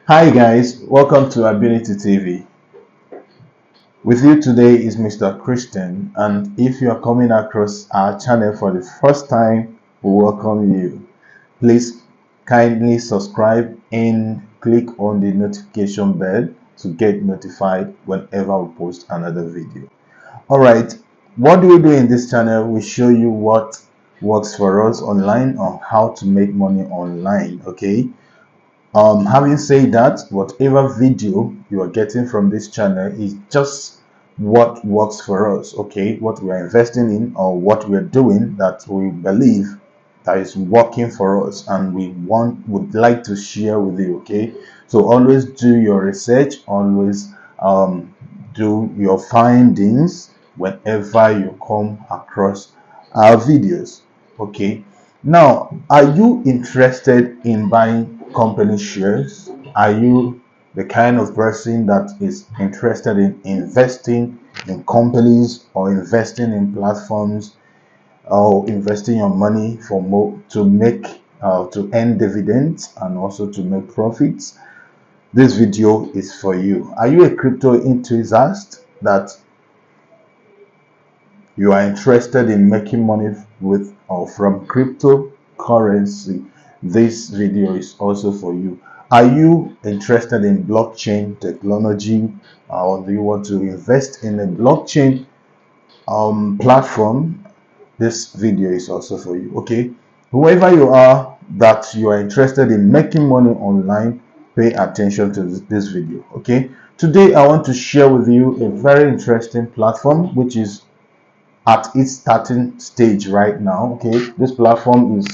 Hi guys, welcome to Ability TV. With you today is Mr. Christian, and if you are coming across our channel for the first time, we welcome you. Please kindly subscribe and click on the notification bell to get notified whenever we post another video. Alright, what do we do in this channel? We show you what works for us online on how to make money online, okay? Having said that, whatever video you are getting from this channel is just what works for us, okay? What we are investing in or what we are doing that we believe that is working for us and we would like to share with you, okay? So always do your research, always do your findings whenever you come across our videos, okay? Now, are you interested in buying company shares? Are you the kind of person that is interested in investing in companies or investing in platforms or investing your money for more to make to earn dividends and also to make profits? This video is for you. Are you a crypto enthusiast that you are interested in making money with or from cryptocurrency? This video is also for you. Are you interested in blockchain technology, or do you want to invest in a blockchain platform? This video is also for you, okay? Whoever you are that you are interested in making money online, pay attention to this video, okay? Today I want to share with you a very interesting platform which is at its starting stage right now, okay? This platform is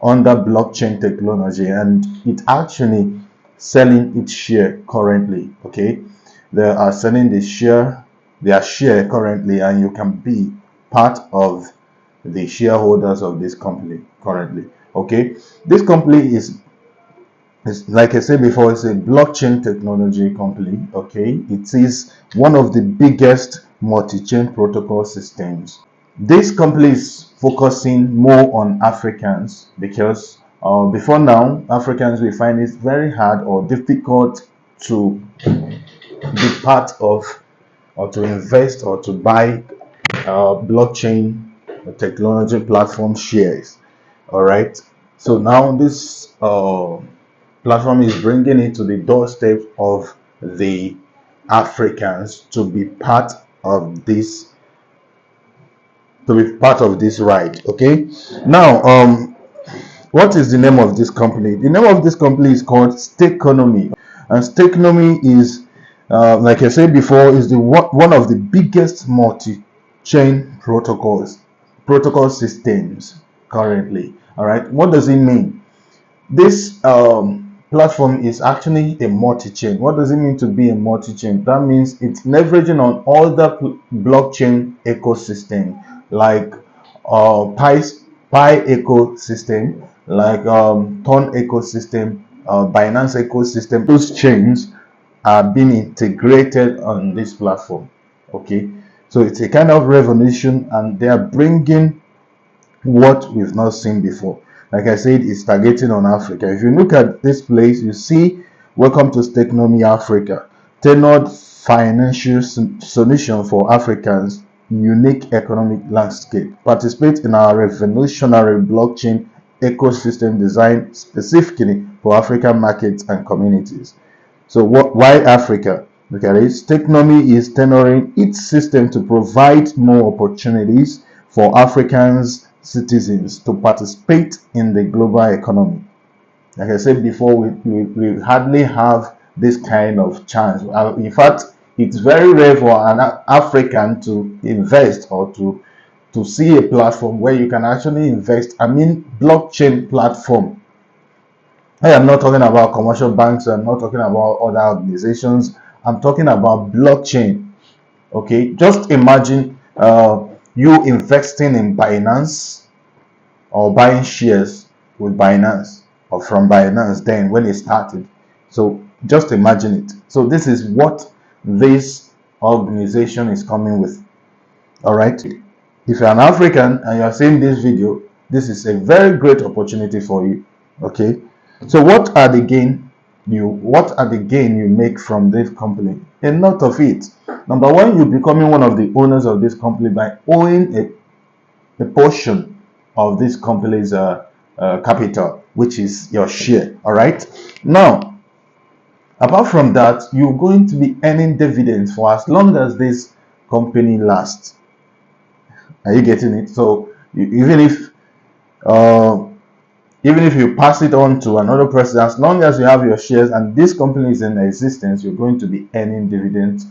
under blockchain technology and it actually selling its share currently, okay? They are selling their share currently, and you can be part of the shareholders of this company currently, okay? This company is like I said before, it's a blockchain technology company, okay? It is one of the biggest multi-chain protocol systems. This company is focusing more on Africans because before now, Africans will find it very hard or difficult to be part of or to invest or to buy blockchain technology platform shares. All right. So now this platform is bringing it to the doorstep of the Africans to be part of this ride, okay? Now what is the name of this company? The name of this company is called Stakonomy, and Stakonomy is like I said before, is the one of the biggest multi-chain protocol systems currently. All right, what does it mean? This platform is actually a multi-chain. What does it mean to be a multi-chain? That means it's leveraging on all the blockchain ecosystem, like Pi ecosystem, like Ton ecosystem, Binance ecosystem. Those chains are being integrated on this platform, okay? So it's a kind of revolution, and they are bringing what we've not seen before. Like I said, it's targeting on Africa. If you look at this place, you see welcome to Stakenomic Africa, tailored financial solution for Africans unique economic landscape. Participate in our revolutionary blockchain ecosystem designed specifically for African markets and communities. So why Africa? Look at it. Stakenomic is tailoring its system to provide more opportunities for Africans citizens to participate in the global economy. Like I said before, we hardly have this kind of chance. In fact, it's very rare for an African to invest or to see a platform where you can actually invest. I mean, blockchain platform. I am not talking about commercial banks. I'm not talking about other organizations. I'm talking about blockchain. Okay, just imagine you investing in Binance or buying shares with Binance or from Binance then when it started. So just imagine it. So this is what this organization is coming with. All right. If you're an African and you're seeing this video, this is a very great opportunity for you. Okay. So what are the gain? what are the gain you make from this company? A lot of it. Number one, you're becoming one of the owners of this company by owning a portion of this company's capital, which is your share. All right. Now, apart from that, you're going to be earning dividends for as long as this company lasts. Are you getting it? So uh, even if you pass it on to another person, as long as you have your shares and this company is in existence, you're going to be earning dividends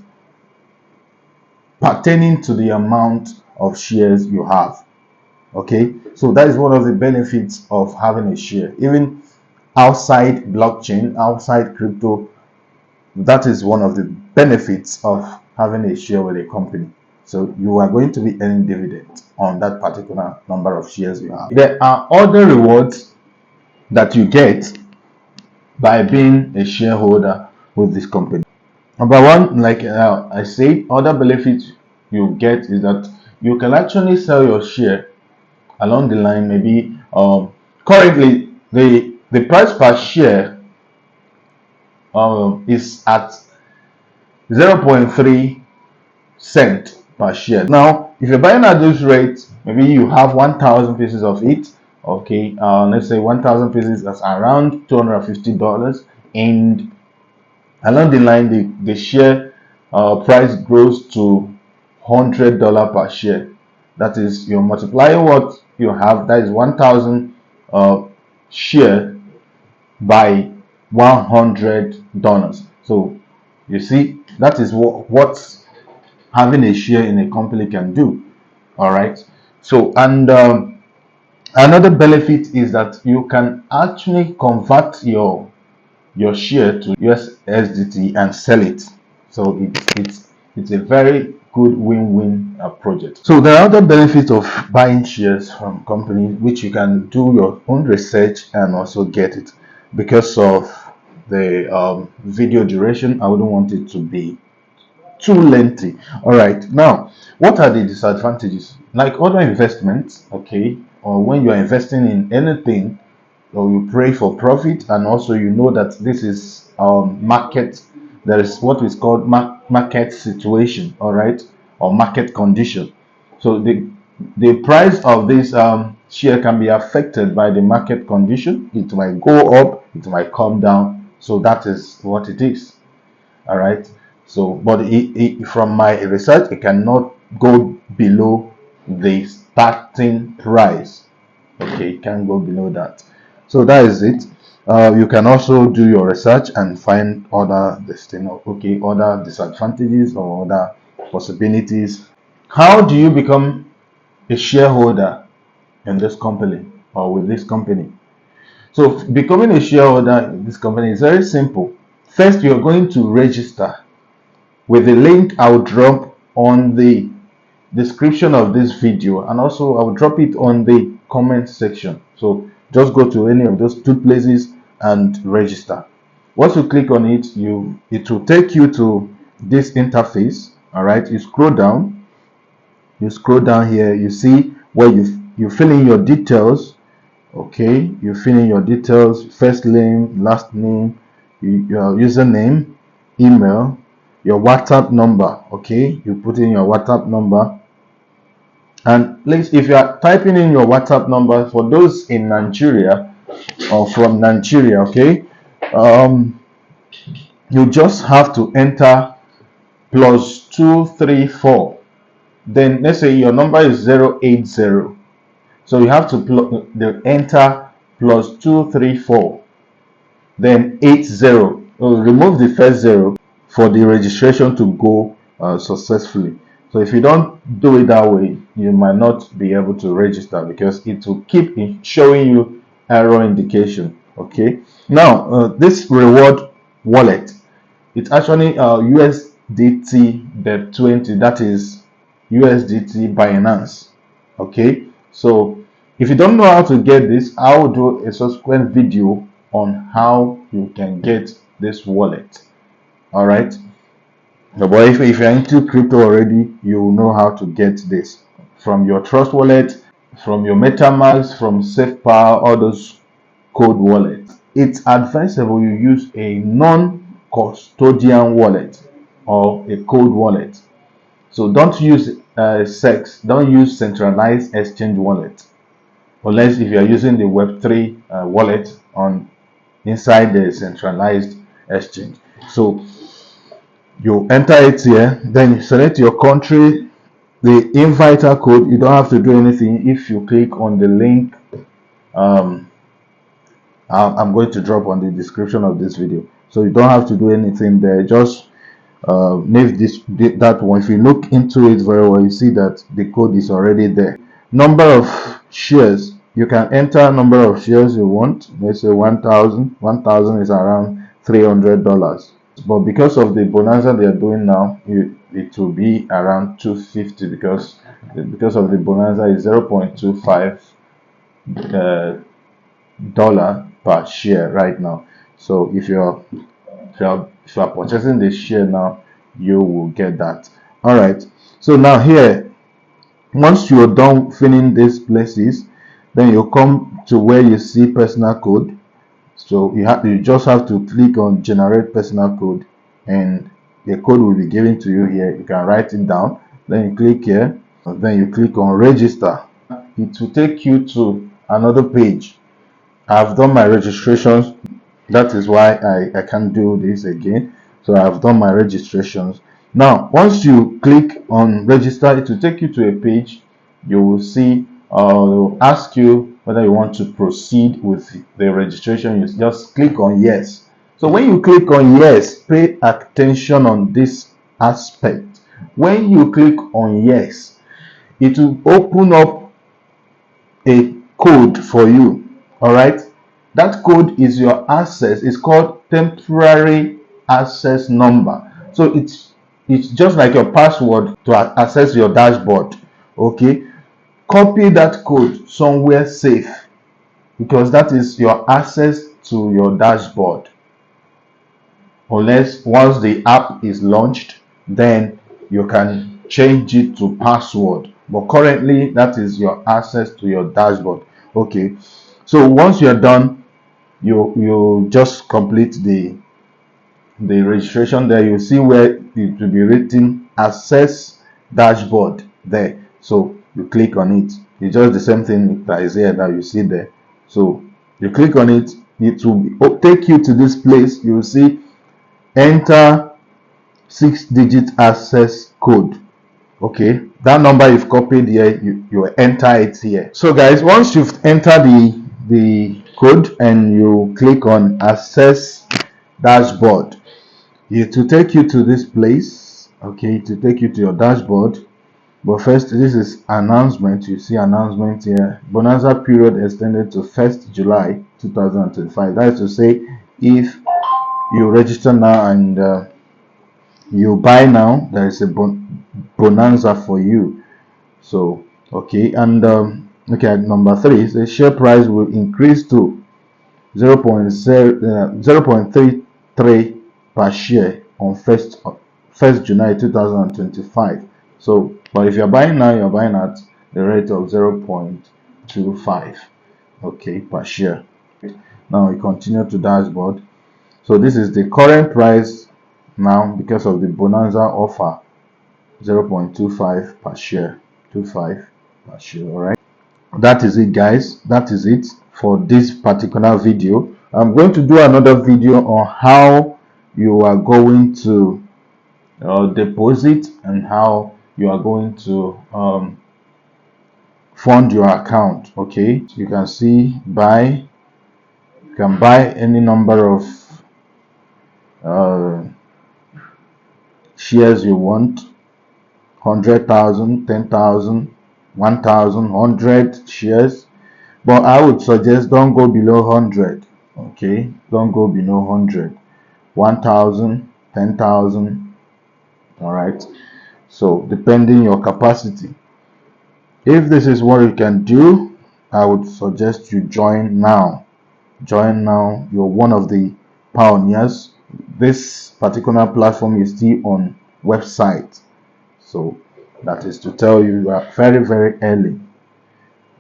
pertaining to the amount of shares you have. Okay, so that is one of the benefits of having a share. Even outside blockchain, outside crypto, that is one of the benefits of having a share with a company. So you are going to be earning dividends on that particular number of shares you have. There are other rewards that you get by being a shareholder with this company. Number one, like I said, other benefits you get is that you can actually sell your share along the line. Maybe currently the price per share is at 0.3 cent per share. Now, if you're buying at this rate, maybe you have 1,000 pieces of it. Okay, let's say 1,000 pieces is around $250, and along the line the share price grows to $100 per share. That is, you're multiplying what you have, that is 1,000 share by $100. So you see, that is what having a share in a company can do. All right. So, and another benefit is that you can actually convert your share to USDT and sell it. So it's a very good win-win project. So there are other benefits of buying shares from companies, which you can do your own research and also get it. Because of the video duration, I wouldn't want it to be too lengthy. All right, now what are the disadvantages? Like other investments, okay, or when you are investing in anything, or you pray for profit, and also you know that this is market, there is what is called market situation, all right, or market condition. So the price of this share can be affected by the market condition. It might go up, it might come down. So that is what it is. All right. So but from my research, it cannot go below the starting price. Okay, it can't go below that. So that is it. You can also do your research and find other other disadvantages or other possibilities. How do you become a shareholder in this company or with this company? So becoming a shareholder in this company is very simple. First, you're going to register with the link I'll drop on the description of this video, and also I'll drop it on the comment section. So just go to any of those two places and register. Once you click on it, it will take you to this interface. All right, you scroll down, here, you see where you fill in your details. Okay, you fill in your details: first name, last name, your username, email, your WhatsApp number. Okay, you put in your WhatsApp number. And please, if you are typing in your WhatsApp number, for those in Nigeria or from Nigeria, okay, you just have to enter +234. Then let's say your number is 080. So you have to enter +234, then 80. Remove the first zero for the registration to go successfully. So if you don't do it that way, you might not be able to register because it will keep showing you error indication. Okay, now this reward wallet, it's actually USDT BEP20, that is USDT Binance. Okay, so if you don't know how to get this, I will do a subsequent video on how you can get this wallet. All right, but if you're into crypto already, you know how to get this from your Trust wallet, from your MetaMask, from SafePower, all those code wallets. it's advisable you use a non-custodian wallet or a cold wallet. So don't use SEX, don't use centralized exchange wallet, unless if you are using the Web3 wallet on inside the centralized exchange. So you enter it here, then you select your country, the inviter code. You don't have to do anything. If you click on the link, I'm going to drop on the description of this video, so you don't have to do anything there. Just leave that one. If you look into it very well, you see that the code is already there. Number of shares, you can enter number of shares you want. Let's say 1,000. 1,000 is around $300, but because of the bonanza they are doing now, it will be around 250, because of the bonanza is 0.25 dollar per share right now. So if you're purchasing the share now, you will get that. All right, so now here, once you're done filling these places, then you come to where you see personal code. So you just have to click on generate personal code, and the code will be given to you here. You can write it down, then you click here, then you click on register. It will take you to another page. I've done my registrations, that is why I can't do this again. So I've done my registrations. Now once you click on register, it will take you to a page. You will see will ask you whether you want to proceed with the registration. You just click on yes. So when you click on yes, pay attention on this aspect. When you click on yes, it will open up a code for you. All right, that code is your access. It's called temporary access number. So it's just like your password to access your dashboard. Okay, copy that code somewhere safe, because that is your access to your dashboard. Unless once the app is launched, then you can change it to password, but currently that is your access to your dashboard. Okay, so once you're done, you just complete the registration. There you see where it will be written access dashboard there. So you click on it. It's just the same thing that is here that you see there. So you click on it, it will take you to this place. You will see enter 6-digit access code. Okay, that number you've copied here, you enter it here. So guys, once you've entered the code and you click on access dashboard, it will take you to this place. Okay, to take you to your dashboard. But first, this is announcement. You see announcement here. Bonanza period extended to 1st July 2025. That is to say, if you register now and you buy now, there is a bonanza for you. So okay, and okay, number 3 is the share price will increase to 0.33 per share on 1st July 2025. So but if you're buying now, you're buying at the rate of 0.25, okay, per share. Now we continue to dashboard. So this is the current price now because of the bonanza offer, 0.25 per share, 25 per share. All right, that is it guys, that is it for this particular video. I'm going to do another video on how you are going to deposit and how you are going to fund your account. Okay, you can see buy, you can buy any number of shares you want, 100,000, 10,000, 1,000, 100 shares, but I would suggest don't go below 100. Okay, don't go below 100. 1,000, 10,000. All right, so depending your capacity. If this is what you can do, I would suggest you join now. Join now. You're one of the pioneers. This particular platform is still on website, so that is to tell you are very early.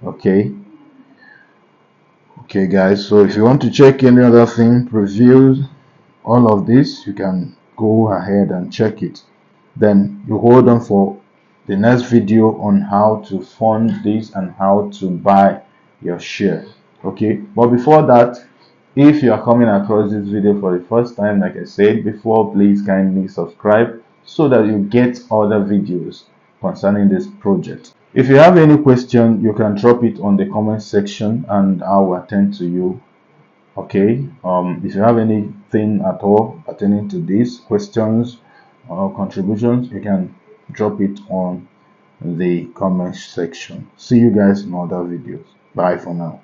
Okay, Okay guys, so if you want to check any other thing, previews, all of this, you can go ahead and check it. Then you hold on for the next video on how to fund this and how to buy your share. Okay, but before that, if you are coming across this video for the first time, like I said before, please kindly subscribe so that you get other videos concerning this project. If you have any question, you can drop it on the comment section and I will attend to you. Okay, if you have anything at all pertaining to these questions or contributions, you can drop it on the comment section. See you guys in other videos. Bye for now.